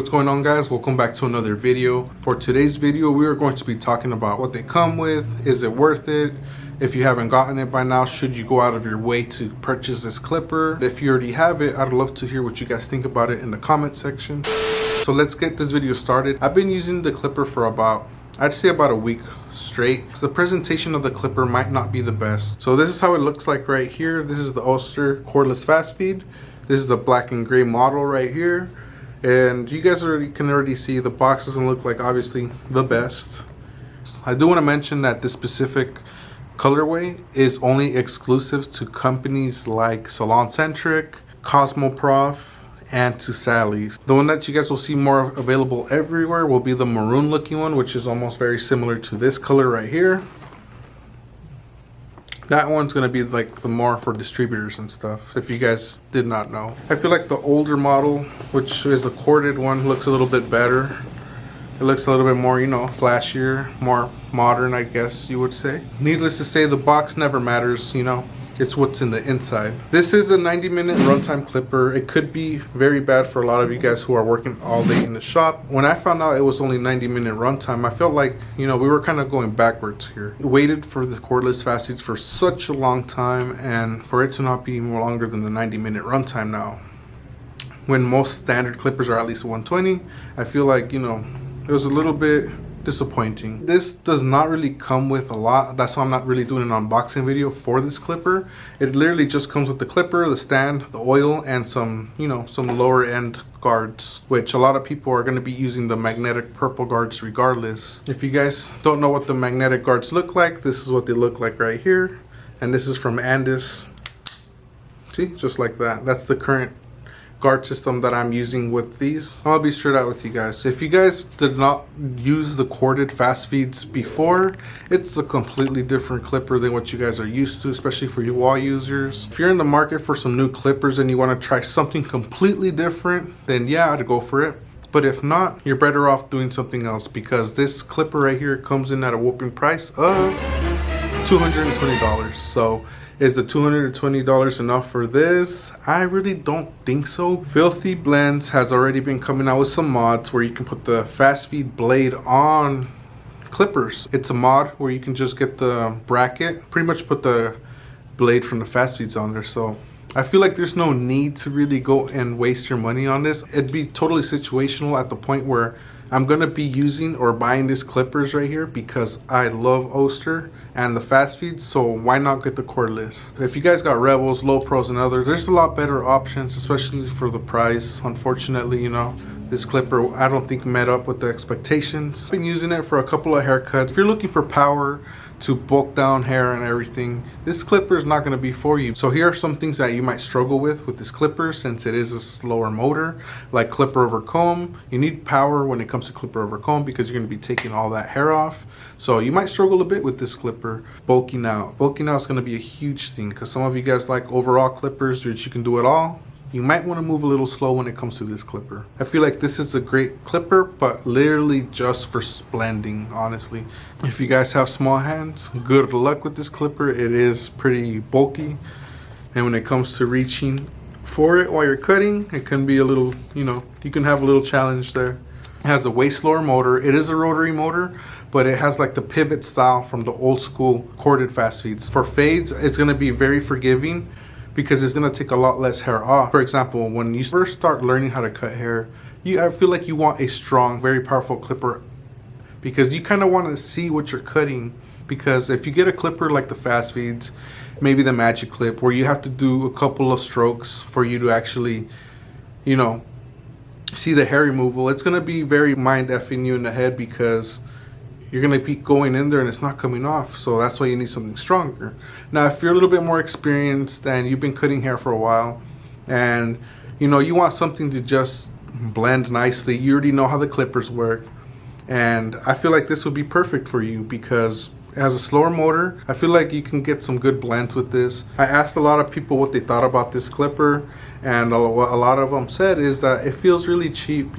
what's going on, guys? Welcome back to another video. For today's video, we are going to be talking about what they come with. Is it worth it? If you haven't gotten it by now, should you go out of your way to purchase this clipper? If you already have it, I'd love to hear what you guys think about it in the comment section. So let's get this video started. I've been using the clipper for I'd say about a week straight. The presentation of the clipper might not be the best. So this is how it looks like right here. This is the Oster Cordless Fastfeed. This is the black and gray model right here. And you guys can already see the box doesn't look like obviously the best. I do want to mention that this specific colorway is only exclusive to companies like Salon Centric, Cosmoprof, and to Sally's. The one that you guys will see more available everywhere will be the maroon looking one, which is almost very similar to this color right here. That one's going to be like the more for distributors and stuff, if you guys did not know. I feel like the older model, which is the corded one, looks a little bit better. It looks a little bit more, flashier, more modern, I guess you would say. Needless to say, the box never matters, it's what's in the inside. This is a 90-minute runtime clipper. It could be very bad for a lot of you guys who are working all day in the shop. When I found out it was only 90-minute runtime, I felt like, we were kind of going backwards here. Waited for the cordless Fastfeeds for such a long time, and for it to not be more longer than the 90-minute runtime now, when most standard clippers are at least 120, I feel like, it was a little bit disappointing. This does not really come with a lot. That's why I'm not really doing an unboxing video for this clipper. It literally just comes with the clipper, the stand, the oil, and some lower end guards, which a lot of people are going to be using the magnetic purple guards regardless. If you guys don't know what the magnetic guards look like, this is what they look like right here. And this is from Andis. See, just like that. That's the current guard system that I'm using with these. I'll be straight out with you guys. If you guys did not use the corded Fastfeeds before, it's a completely different clipper than what you guys are used to, especially for you wall users. If you're in the market for some new clippers and you want to try something completely different, then yeah, I'd go for it. But if not, you're better off doing something else, because this clipper right here comes in at a whopping price of $220. So is the $220 enough for this? I really don't think so. Filthy Blends has already been coming out with some mods where you can put the Fastfeed blade on clippers. It's a mod where you can just get the bracket, pretty much put the blade from the Fastfeeds on there. So I feel like there's no need to really go and waste your money on this. It'd be totally situational at the point where I'm going to be using or buying these clippers right here because I love Oster and the Fastfeeds, so why not get the cordless? If you guys got Rebels, Low Pros, and others, there's a lot better options, especially for the price. Unfortunately, this clipper I don't think met up with the expectations. I've been using it for a couple of haircuts. If you're looking for power to bulk down hair and everything, this clipper is not going to be for you. So here are some things that you might struggle with this clipper, since it is a slower motor, like clipper over comb. You need power when it comes to clipper over comb because you're going to be taking all that hair off. So you might struggle a bit with this clipper. Bulking out is going to be a huge thing, because some of you guys like overall clippers which you can do it all. You might want to move a little slow when it comes to this clipper. I feel like this is a great clipper, but literally just for splending, honestly. If you guys have small hands, good luck with this clipper. It is pretty bulky, and when it comes to reaching for it while you're cutting, it can be a little, you can have a little challenge there. It has a way slower motor. It is a rotary motor, but it has like the pivot style from the old school corded Fastfeeds. For fades, it's going to be very forgiving, because it's going to take a lot less hair off. For example, when you first start learning how to cut hair, I feel like you want a strong, very powerful clipper, because you kind of want to see what you're cutting. Because if you get a clipper like the Fastfeeds, maybe the Magic Clip, where you have to do a couple of strokes for you to actually, see the hair removal, it's going to be very mind-effing you in the head, because you're going to be going in there and it's not coming off. So that's why you need something stronger. Now, if you're a little bit more experienced and you've been cutting hair for a while, and you want something to just blend nicely, you already know how the clippers work, and I feel like this would be perfect for you because it has a slower motor. I feel like you can get some good blends with this. I asked a lot of people what they thought about this clipper, and what a lot of them said is that it feels really cheap.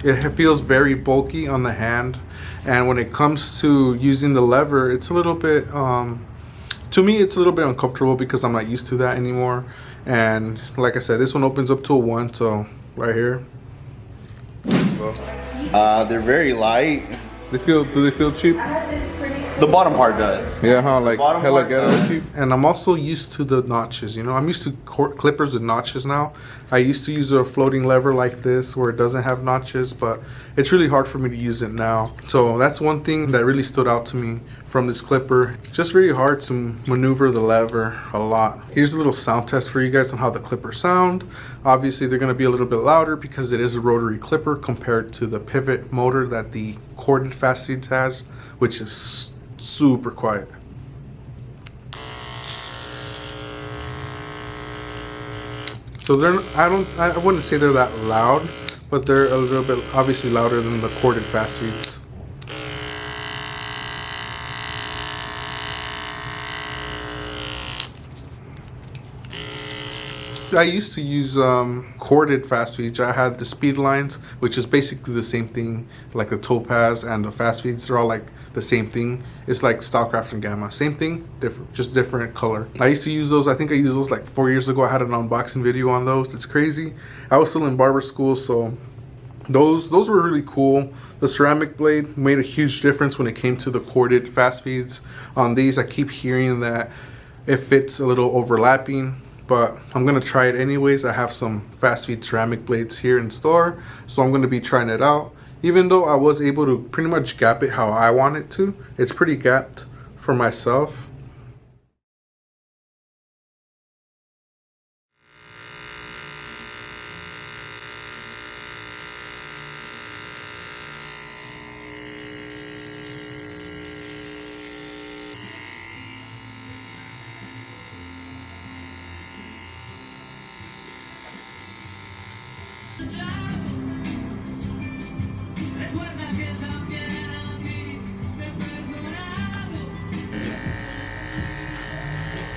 It feels very bulky on the hand, and when it comes to using the lever, it's a little bit to me it's a little bit uncomfortable because I'm not used to that anymore. And like I said, this one opens up to a 1, so right here, though? They're very light. Do they feel cheap? The bottom part does. Yeah, huh? Like hella ghetto cheap. cheap. And I'm also used to the notches, you know? I'm used to clippers with notches now. I used to use a floating lever like this where it doesn't have notches, but it's really hard for me to use it now. So that's one thing that really stood out to me from this clipper. Just really hard to maneuver the lever a lot. Here's a little sound test for you guys on how the clippers sound. Obviously, they're gonna be a little bit louder because it is a rotary clipper compared to the pivot motor that the corded Fastfeeds has, which is super quiet. So I wouldn't say they're that loud, but they're a little bit obviously louder than the corded Fastfeeds. I used to use corded Fastfeeds. I had the speed lines, which is basically the same thing, like the Topaz and the Fastfeeds. They're all like the same thing. It's like Starcraft and Gamma, same thing, different, just different color. I used to use those. I think I used those like 4 years ago. I had an unboxing video on those. It's crazy. I was still in barber school, so those were really cool. The ceramic blade made a huge difference when it came to the corded Fastfeeds. On these, I keep hearing that it fits a little overlapping, but I'm gonna try it anyways. I have some Fastfeed ceramic blades here in store, so I'm gonna be trying it out. Even though I was able to pretty much gap it how I want it to, it's pretty gapped for myself.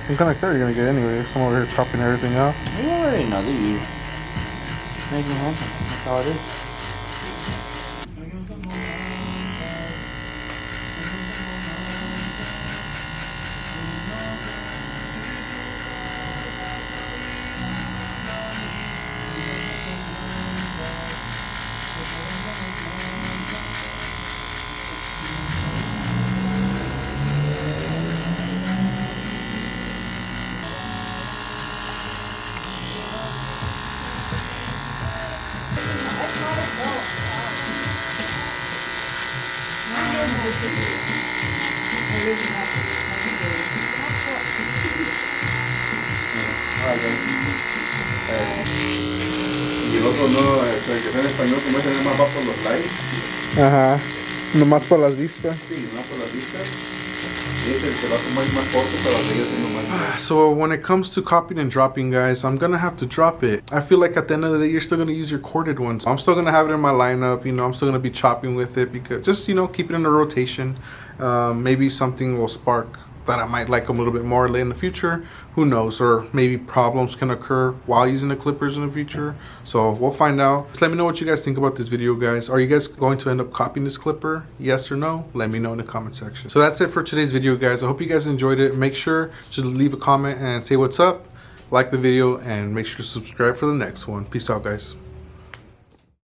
What kind of car are you gonna get anyways? I'm over here chopping everything out. You already know they use. Making happen. That's how it is. Y el otro no, el que está en español, como ese nada más va por los likes. Ajá, nomás por las vistas. Sí, nomás por las vistas. Y es el que va a tomar más corto para seguir haciendo más. So when it comes to copying and dropping, guys, I'm gonna have to drop it. I feel like at the end of the day, you're still gonna use your corded ones. I'm still gonna have it in my lineup, you know, I'm still gonna be chopping with it because just, you know, keep it in a rotation. Maybe something will spark that I might like them a little bit more in the future. Who knows? Or maybe problems can occur while using the clippers in the future. So we'll find out. Just let me know what you guys think about this video, guys. Are you guys going to end up copying this clipper? Yes or no? Let me know in the comment section. So that's it for today's video, guys. I hope you guys enjoyed it. Make sure to leave a comment and say what's up, like the video, and make sure to subscribe for the next one. Peace out, guys.